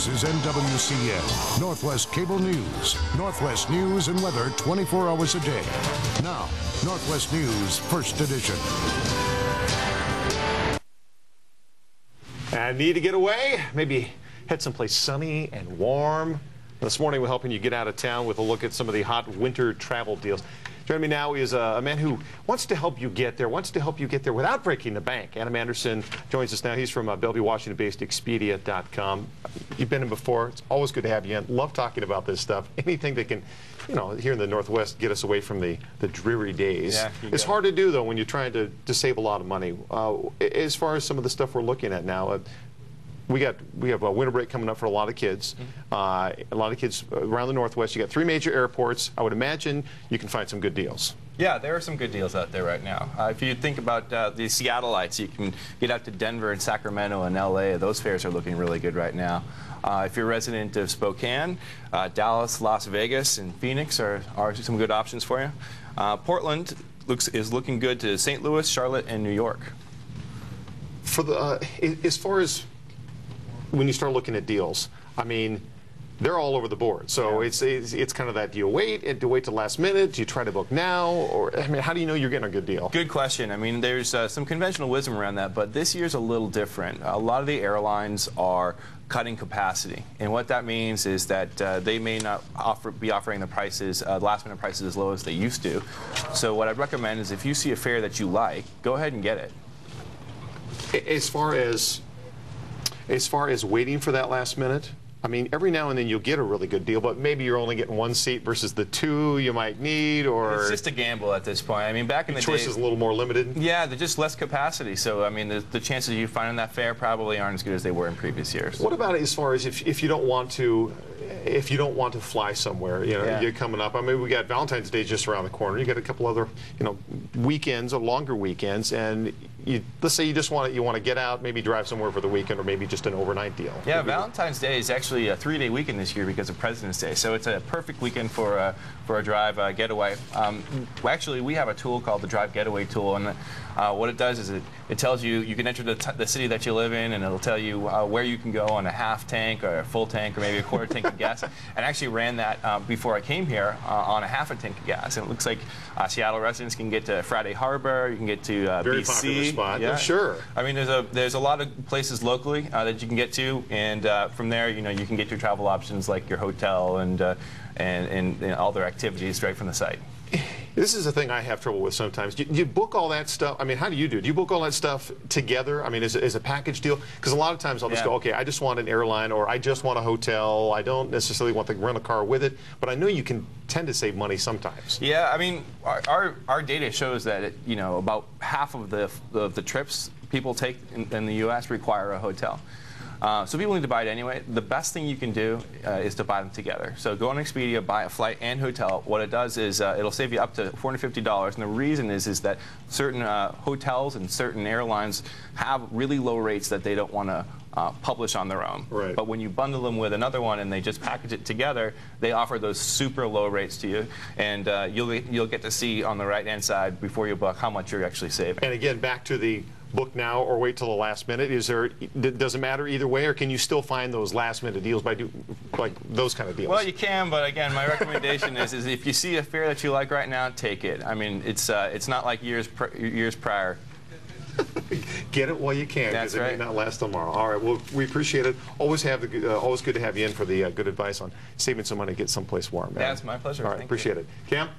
This is NWCN, Northwest Cable News. Northwest News and weather 24 hours a day. Now, Northwest News, First Edition. And need to get away? Maybe head someplace sunny and warm. This morning we're helping you get out of town with a look at some of the hot winter travel deals. Joining me now is a man who wants to help you get there, without breaking the bank. Anderson joins us now. He's from Bellevue, Washington-based Expedia.com. You've been in before. It's always good to have you in. Love talking about this stuff. Anything that can, here in the Northwest, get us away from the dreary days. Yeah, it's hard to do, though, when you're trying to save a lot of money. As far as some of the stuff we're looking at now, we have a winter break coming up for a lot of kids. A lot of kids around the Northwest. You got 3 major airports. I would imagine you can find some good deals. Yeah, there are some good deals out there right now. If you think about the Seattleites, you can get out to Denver and Sacramento and LA. Those fares are looking really good right now. If you're a resident of Spokane, Dallas, Las Vegas, and Phoenix are some good options for you. Portland is looking good to St. Louis, Charlotte, and New York. For the as far as when you start looking at deals, I mean, they're all over the board. So yeah. it's kind of that, do you wait till the last minute? Do you try to book now? Or, I mean, how do you know you're getting a good deal? Good question. I mean, there's some conventional wisdom around that, but this year's a little different. A lot of the airlines are cutting capacity. And what that means is that they may not be offering the prices, last minute prices as low as they used to. So what I'd recommend is if you see a fare that you like, go ahead and get it. As far as waiting for that last minute, I mean, every now and then you'll get a really good deal, but maybe you're only getting 1 seat versus the 2 you might need, or... It's just a gamble at this point. I mean, back in the day... choice is a little more limited? Yeah, there's just less capacity. So, I mean, the chances of you finding that fare probably aren't as good as they were in previous years. What about as far as if you don't want to... If you don't want to fly somewhere, you're coming up. I mean, we got Valentine's Day just around the corner. You got a couple other, weekends or longer weekends, and let's say you just want to get out, maybe drive somewhere for the weekend, or maybe just an overnight deal. Yeah, Valentine's Day is actually a 3-day weekend this year because of President's Day, so it's a perfect weekend for a drive getaway. Actually, we have a tool called the Drive Getaway tool, and what it does is it tells you can enter the city that you live in, and it'll tell you where you can go on a half tank or a full tank or maybe a quarter tank of gas. And actually ran that before I came here on a half a tank of gas. And it looks like Seattle residents can get to Friday Harbor, you can get to Very BC. Popular spot. Yeah, sure. I mean, there's a lot of places locally that you can get to, and from there, you can get your travel options like your hotel and all their activities right from the site. This is a thing I have trouble with sometimes. Do you book all that stuff? I mean, how do you do it? Do you book all that stuff together? I mean, as a package deal? Because a lot of times I'll just go, okay, I just want an airline, or I just want a hotel. I don't necessarily want to rent a car with it, but I know you can tend to save money sometimes. Yeah, I mean, our data shows that about half of the trips people take in the U.S. require a hotel. So people need to buy it anyway. The best thing you can do is to buy them together. So go on Expedia, buy a flight and hotel. What it does is it'll save you up to $450. And the reason is that certain hotels and certain airlines have really low rates that they don't want to publish on their own. Right. But when you bundle them with another one and they just package it together, they offer those super low rates to you. And you'll get to see on the right-hand side before you book how much you're actually saving. And again, back to the book now or wait till the last minute. Does it matter either way, or can you still find those last minute deals by like those kind of deals? Well, you can, but again, my recommendation is if you see a fare that you like right now, take it. I mean, it's not like years prior. Get it while you can, because it may not last tomorrow. All right, well, we appreciate it. Always good to have you in for the good advice on saving some money, get someplace warm. That's my pleasure. All right, appreciate it. Cam?